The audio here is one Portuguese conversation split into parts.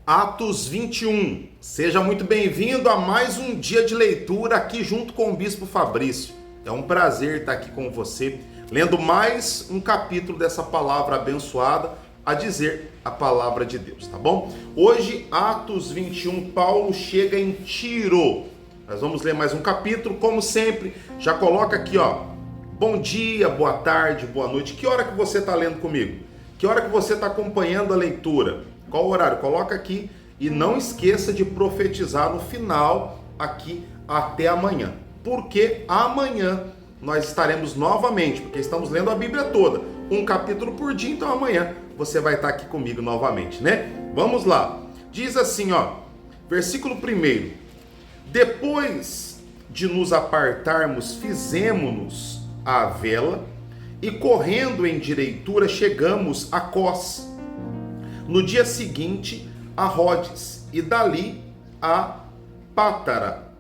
Atos 21. Seja muito bem-vindo a mais um dia de leitura aqui junto com o Bispo Fabrício. É um prazer estar aqui com você, lendo mais um capítulo dessa palavra abençoada, a dizer a palavra de Deus, tá bom? Hoje, Atos 21, Paulo chega em Tiro. Nós vamos ler mais um capítulo, como sempre, já coloca aqui, ó, bom dia, boa tarde, boa noite. Que hora que você está lendo comigo? Que hora que você está acompanhando a leitura? Qual o horário? Coloca aqui e não esqueça de profetizar no final aqui até amanhã. Porque amanhã nós estaremos novamente, porque estamos lendo a Bíblia toda, um capítulo por dia, então amanhã você vai estar aqui comigo novamente, né? Vamos lá. Diz assim, ó, versículo 1. Depois de nos apartarmos, fizemo-nos à vela e correndo em direitura chegamos a Cós. No dia seguinte, a Rodes, e dali a Pátara.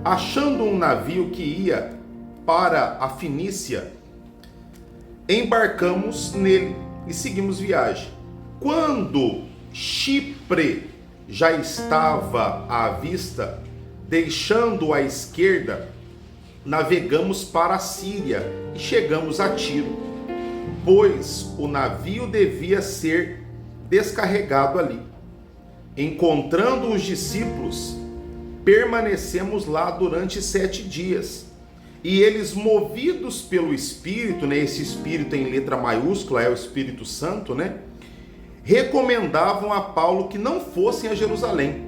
Achando um navio que ia para a Fenícia, embarcamos nele e seguimos viagem. Quando Chipre já estava à vista, deixando à esquerda, navegamos para a Síria e chegamos a Tiro, pois o navio devia ser descarregado ali. Encontrando os discípulos, permanecemos lá durante 7 dias. E eles, movidos pelo Espírito, né, esse Espírito em letra maiúscula é o Espírito Santo, né, recomendavam a Paulo que não fossem a Jerusalém.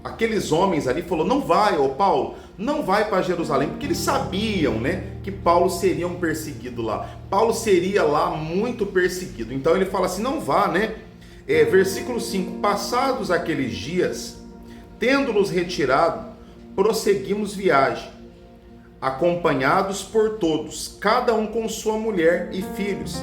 Aqueles homens ali falaram, não vai, ô Paulo, não vai para Jerusalém, porque eles sabiam, né, que Paulo seria um perseguido lá. Paulo seria lá muito perseguido. Então ele fala assim, não vá, né? Versículo 5, passados aqueles dias, tendo-nos retirado, prosseguimos viagem, acompanhados por todos, cada um com sua mulher e filhos,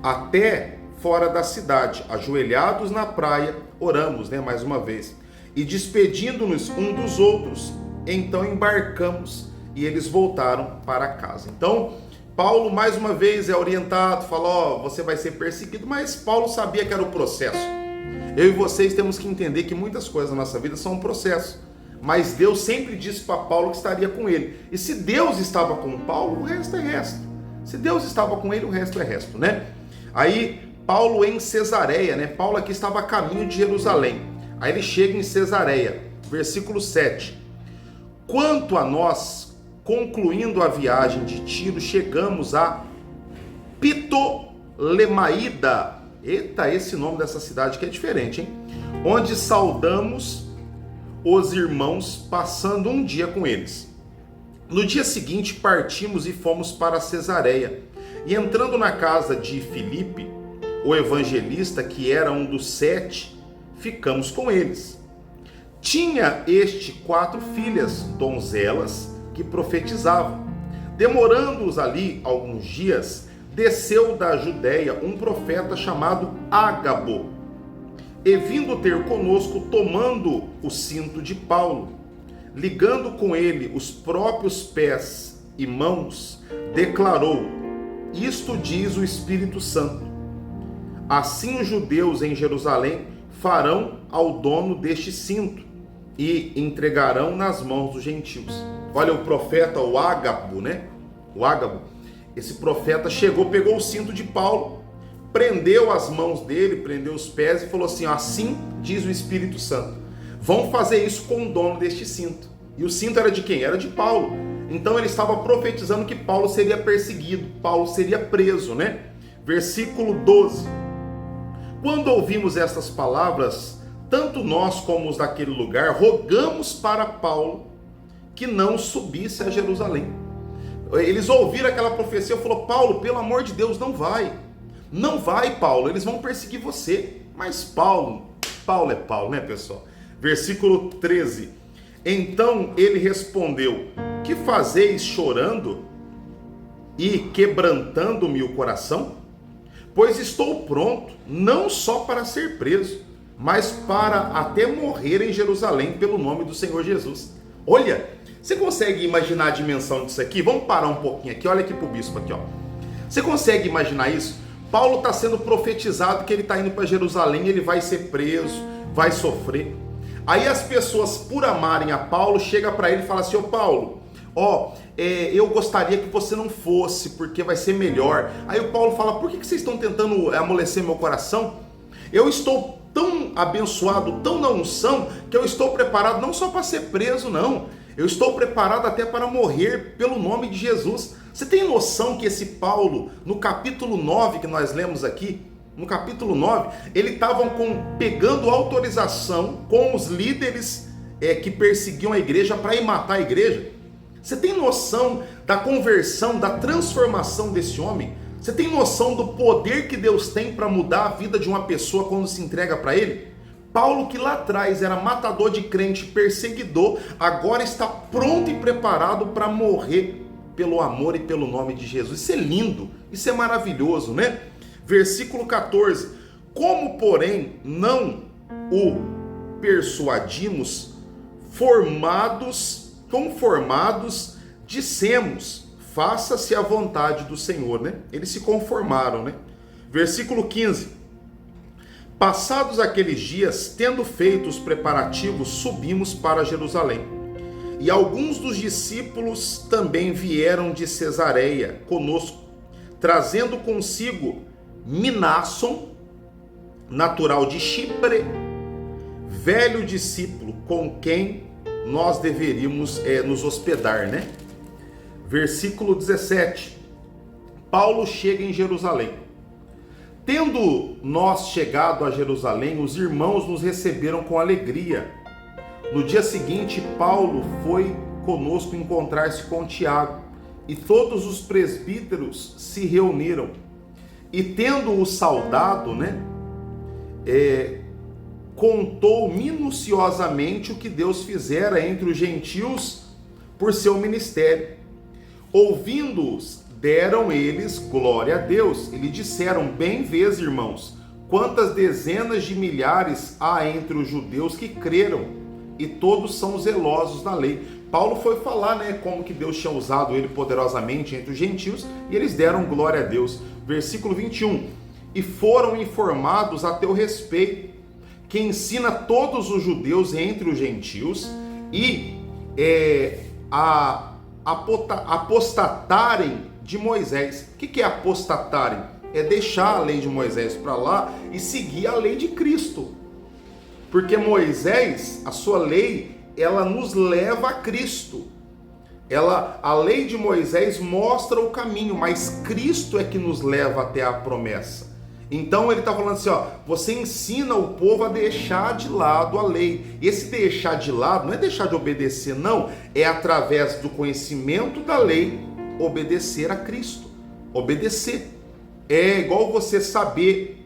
até fora da cidade, ajoelhados na praia, oramos, né, mais uma vez, e despedindo-nos um dos outros, então embarcamos e eles voltaram para casa. Então, Paulo mais uma vez é orientado, fala, ó, você vai ser perseguido, mas Paulo sabia que era o processo. Eu e vocês temos que entender que muitas coisas na nossa vida são um processo, mas Deus sempre disse para Paulo que estaria com ele. E se Deus estava com Paulo, o resto é resto. Se Deus estava com ele, o resto é resto, né? Aí, Paulo em Cesareia, né? Paulo aqui estava a caminho de Jerusalém. Aí ele chega em Cesareia, versículo 7. Quanto a nós, concluindo a viagem de Tiro, chegamos a Ptolemaída. Eita, esse nome dessa cidade que é diferente, hein? Onde saudamos os irmãos, passando um dia com eles. No dia seguinte partimos e fomos para Cesareia. E entrando na casa de Filipe, o evangelista, que era um dos 7, ficamos com eles. Tinha este 4 filhas, donzelas, que profetizavam. Demorando-os ali alguns dias, desceu da Judéia um profeta chamado Ágabo, e vindo ter conosco, tomando o cinto de Paulo, ligando com ele os próprios pés e mãos, declarou, isto diz o Espírito Santo, assim os judeus em Jerusalém farão ao dono deste cinto e entregarão nas mãos dos gentios. Olha o profeta, o Ágabo, né? O Ágabo, esse profeta chegou, pegou o cinto de Paulo, prendeu as mãos dele, prendeu os pés e falou assim, assim diz o Espírito Santo, vão fazer isso com o dono deste cinto. E o cinto era de quem? Era de Paulo. Então ele estava profetizando que Paulo seria perseguido, Paulo seria preso, né? Versículo 12. Quando ouvimos estas palavras, tanto nós como os daquele lugar, rogamos para Paulo que não subisse a Jerusalém. Eles ouviram aquela profecia e falaram, Paulo, pelo amor de Deus, não vai. Não vai, Paulo, eles vão perseguir você. Mas Paulo é Paulo, né, pessoal? Versículo 13. Então ele respondeu, que fazeis chorando e quebrantando-me o coração? Pois estou pronto, não só para ser preso, mas para até morrer em Jerusalém pelo nome do Senhor Jesus. Olha, você consegue imaginar a dimensão disso aqui? Vamos parar um pouquinho aqui, olha aqui para o bispo aqui, ó. Você consegue imaginar isso? Paulo está sendo profetizado que ele está indo para Jerusalém, ele vai ser preso, vai sofrer. Aí as pessoas, por amarem a Paulo, chegam para ele e falam assim: ô Paulo, eu gostaria que você não fosse, porque vai ser melhor. Aí o Paulo fala: por que vocês estão tentando amolecer meu coração? Eu estou tão abençoado, tão na unção, que eu estou preparado não só para ser preso, não. Eu estou preparado até para morrer pelo nome de Jesus. Você tem noção que esse Paulo, no capítulo 9 que nós lemos aqui, no capítulo 9, ele estava pegando autorização com os líderes que perseguiam a igreja para ir matar a igreja? Você tem noção da conversão, da transformação desse homem? Você tem noção do poder que Deus tem para mudar a vida de uma pessoa quando se entrega para Ele? Paulo, que lá atrás era matador de crente, perseguidor, agora está pronto e preparado para morrer pelo amor e pelo nome de Jesus. Isso é lindo, isso é maravilhoso, né? Versículo 14. Como, porém, não o persuadimos, conformados, dissemos: faça-se a vontade do Senhor, né? Eles se conformaram, né? Versículo 15. Passados aqueles dias, tendo feito os preparativos, subimos para Jerusalém. E alguns dos discípulos também vieram de Cesareia conosco, trazendo consigo Minasson, natural de Chipre, velho discípulo com quem nós deveríamos nos hospedar, né? Versículo 17. Paulo chega em Jerusalém. Tendo nós chegado a Jerusalém, os irmãos nos receberam com alegria. No dia seguinte, Paulo foi conosco encontrar-se com Tiago, e todos os presbíteros se reuniram. E tendo-o saudado, contou minuciosamente o que Deus fizera entre os gentios por seu ministério. Ouvindo-os, deram eles glória a Deus e lhe disseram: bem vês, irmãos, quantas dezenas de milhares há entre os judeus que creram, e todos são zelosos da lei. Paulo foi falar, como que Deus tinha usado ele poderosamente entre os gentios, e eles deram glória a Deus. Versículo 21. E foram informados a teu respeito, que ensina todos os judeus entre os gentios e apostatarem de Moisés. O que é apostatarem? É deixar a lei de Moisés para lá e seguir a lei de Cristo. Porque Moisés, a sua lei, ela nos leva a Cristo. A lei de Moisés mostra o caminho, mas Cristo é que nos leva até a promessa. Então ele está falando assim, você ensina o povo a deixar de lado a lei. E esse deixar de lado não é deixar de obedecer, não. É através do conhecimento da lei, obedecer a Cristo. Obedecer. É igual você saber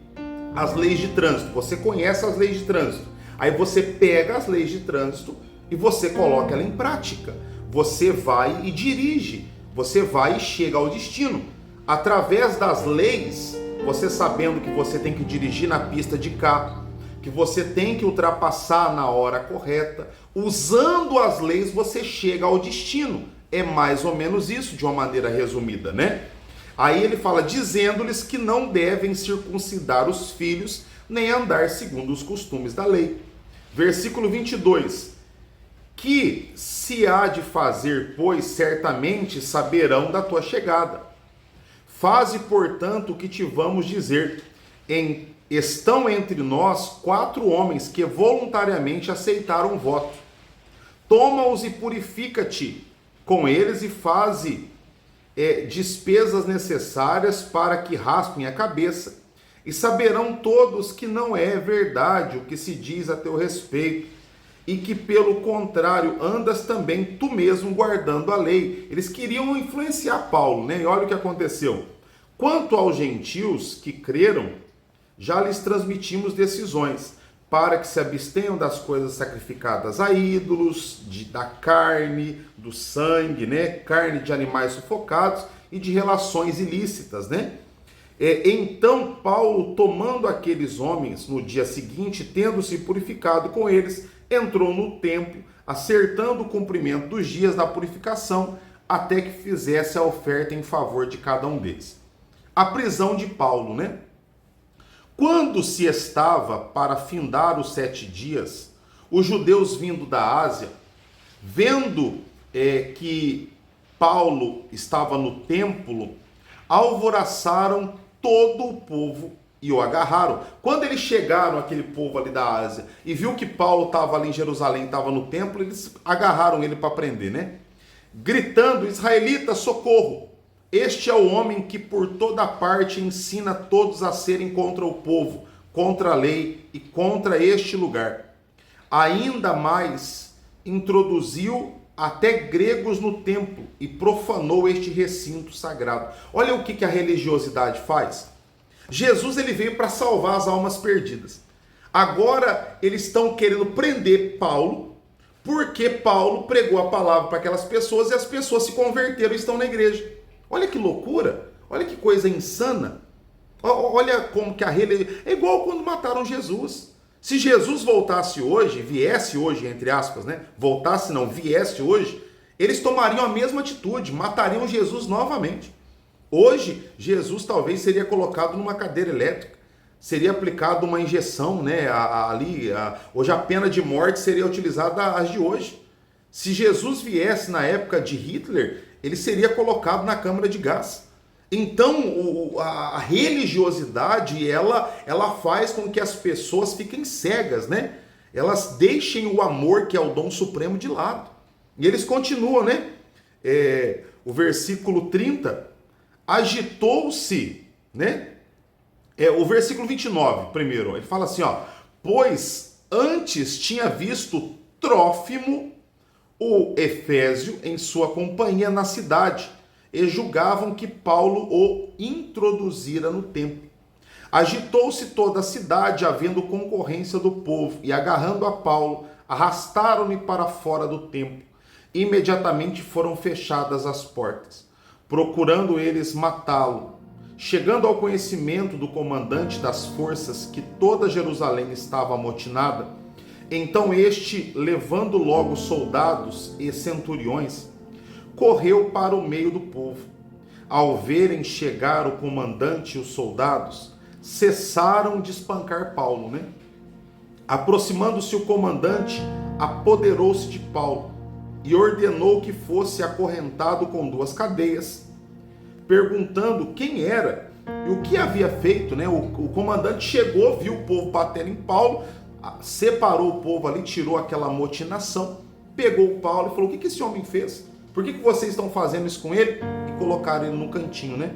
as leis de trânsito. Você conhece as leis de trânsito. Aí você pega as leis de trânsito e você coloca ela em prática. Você vai e dirige. Você vai e chega ao destino. Através das leis, você sabendo que você tem que dirigir na pista de carro, que você tem que ultrapassar na hora correta, usando as leis você chega ao destino. É mais ou menos isso, de uma maneira resumida, né? Aí ele fala, dizendo-lhes que não devem circuncidar os filhos, nem andar segundo os costumes da lei. Versículo 22. Que se há de fazer, pois certamente saberão da tua chegada. Faze, portanto, o que te vamos dizer. Estão entre nós 4 homens que voluntariamente aceitaram o voto. Toma-os e purifica-te com eles e faze despesas necessárias para que raspem a cabeça. E saberão todos que não é verdade o que se diz a teu respeito, e que pelo contrário andas também tu mesmo guardando a lei. Eles queriam influenciar Paulo, né? E olha o que aconteceu. Quanto aos gentios que creram, já lhes transmitimos decisões, para que se abstenham das coisas sacrificadas a ídolos, da carne, do sangue, né? Carne de animais sufocados e de relações ilícitas, né? Então Paulo, tomando aqueles homens no dia seguinte, tendo se purificado com eles, entrou no templo, acertando o cumprimento dos dias da purificação, até que fizesse a oferta em favor de cada um deles. a prisão de Paulo, né? Quando se estava para findar os 7 dias, os judeus vindo da Ásia, vendo que Paulo estava no templo, alvoroçaram todo o povo e o agarraram. Quando eles chegaram, aquele povo ali da Ásia, e viu que Paulo estava ali em Jerusalém, estava no templo, eles agarraram ele para prender, né? Gritando: israelita, socorro! Este é o homem que por toda parte ensina todos a serem contra o povo, contra a lei e contra este lugar. Ainda mais introduziu até gregos no templo e profanou este recinto sagrado. Olha o que a religiosidade faz. Jesus, ele veio para salvar as almas perdidas. Agora eles estão querendo prender Paulo, porque Paulo pregou a palavra para aquelas pessoas e as pessoas se converteram e estão na igreja. Olha que loucura, olha que coisa insana. Olha como que a religião... É igual quando mataram Jesus. Se Jesus voltasse hoje, viesse hoje, entre aspas, né? Voltasse não, viesse hoje, eles tomariam a mesma atitude, matariam Jesus novamente. Hoje, Jesus talvez seria colocado numa cadeira elétrica, seria aplicado uma injeção, né? Hoje a pena de morte seria utilizada as de hoje. Se Jesus viesse na época de Hitler, ele seria colocado na câmara de gás. Então, a religiosidade, ela faz com que as pessoas fiquem cegas, né? Elas deixem o amor, que é o dom supremo, de lado. E eles continuam, né? O versículo 30, agitou-se, né? O versículo 29, primeiro, ele fala assim, ó: pois antes tinha visto Trófimo, o Efésio, em sua companhia na cidade, e julgavam que Paulo o introduzira no templo. Agitou-se toda a cidade, havendo concorrência do povo, e agarrando a Paulo, arrastaram-no para fora do templo. Imediatamente foram fechadas as portas, procurando eles matá-lo. Chegando ao conhecimento do comandante das forças que toda Jerusalém estava amotinada, então este, levando logo soldados e centuriões, correu para o meio do povo. Ao verem chegar o comandante e os soldados, cessaram de espancar Paulo, né? Aproximando-se o comandante, apoderou-se de Paulo e ordenou que fosse acorrentado com 2 cadeias, perguntando quem era e o que havia feito, né? O comandante chegou, viu o povo batendo em Paulo, separou o povo ali, tirou aquela amotinação, pegou o Paulo e falou: o que esse homem fez? Por que vocês estão fazendo isso com ele? E colocaram ele no cantinho, né?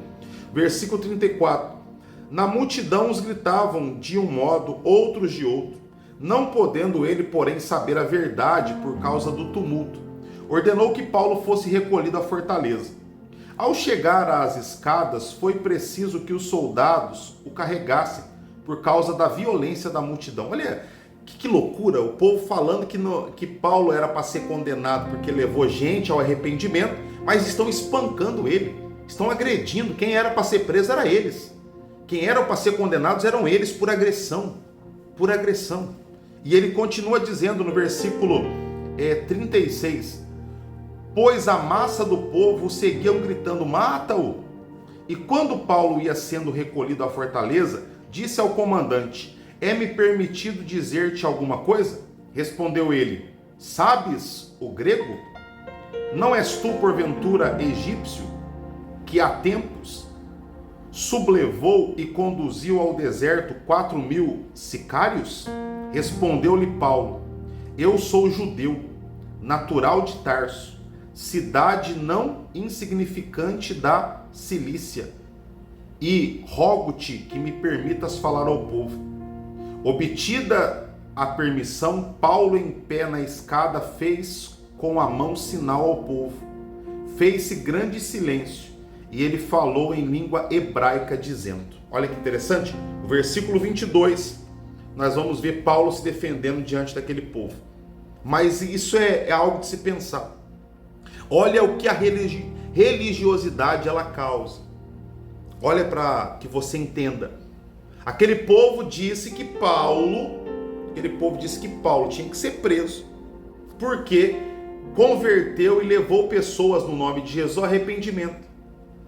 Versículo 34. Na multidão uns gritavam de um modo, outros de outro. Não podendo ele, porém, saber a verdade por causa do tumulto, ordenou que Paulo fosse recolhido à fortaleza. Ao chegar às escadas, foi preciso que os soldados o carregassem por causa da violência da multidão. Olha que loucura, o povo falando que Paulo era para ser condenado porque levou gente ao arrependimento, mas estão espancando ele, estão agredindo. Quem era para ser preso era eles. Quem era para ser condenados eram eles por agressão. Por agressão. E ele continua dizendo no versículo 36, pois a massa do povo seguiam gritando: mata-o! E quando Paulo ia sendo recolhido à fortaleza, disse ao comandante: é-me permitido dizer-te alguma coisa? Respondeu ele: sabes o grego? Não és tu, porventura, egípcio, que há tempos sublevou e conduziu ao deserto 4.000 sicários? Respondeu-lhe Paulo: eu sou judeu, natural de Tarso, cidade não insignificante da Cilícia, e rogo-te que me permitas falar ao povo. Obtida a permissão, Paulo, em pé na escada, fez com a mão sinal ao povo. Fez-se grande silêncio, e ele falou em língua hebraica, dizendo... Olha que interessante, o versículo 22, nós vamos ver Paulo se defendendo diante daquele povo. Mas isso é algo de se pensar. Olha o que a religiosidade ela causa. Olha para que você entenda. Aquele povo disse que Paulo tinha que ser preso, porque converteu e levou pessoas no nome de Jesus ao arrependimento.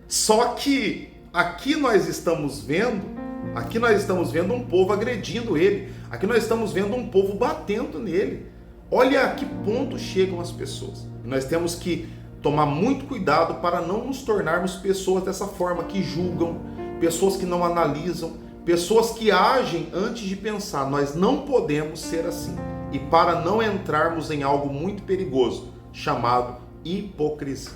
Só que aqui nós estamos vendo um povo agredindo ele. Aqui nós estamos vendo um povo batendo nele. Olha a que ponto chegam as pessoas. Nós temos que tomar muito cuidado para não nos tornarmos pessoas dessa forma, que julgam, pessoas que não analisam, pessoas que agem antes de pensar. Nós não podemos ser assim. E para não entrarmos em algo muito perigoso, chamado hipocrisia.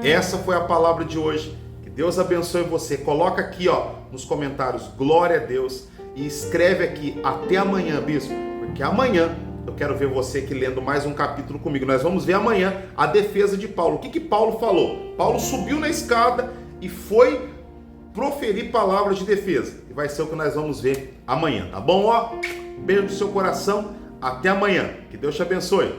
Essa foi a palavra de hoje. Que Deus abençoe você. Coloca aqui, nos comentários, glória a Deus. E escreve aqui, até amanhã, bispo. Porque amanhã eu quero ver você aqui lendo mais um capítulo comigo. Nós vamos ver amanhã a defesa de Paulo. O que Paulo falou? Paulo subiu na escada e foi proferir palavras de defesa. E vai ser o que nós vamos ver amanhã, tá bom? Beijo no seu coração. Até amanhã. Que Deus te abençoe.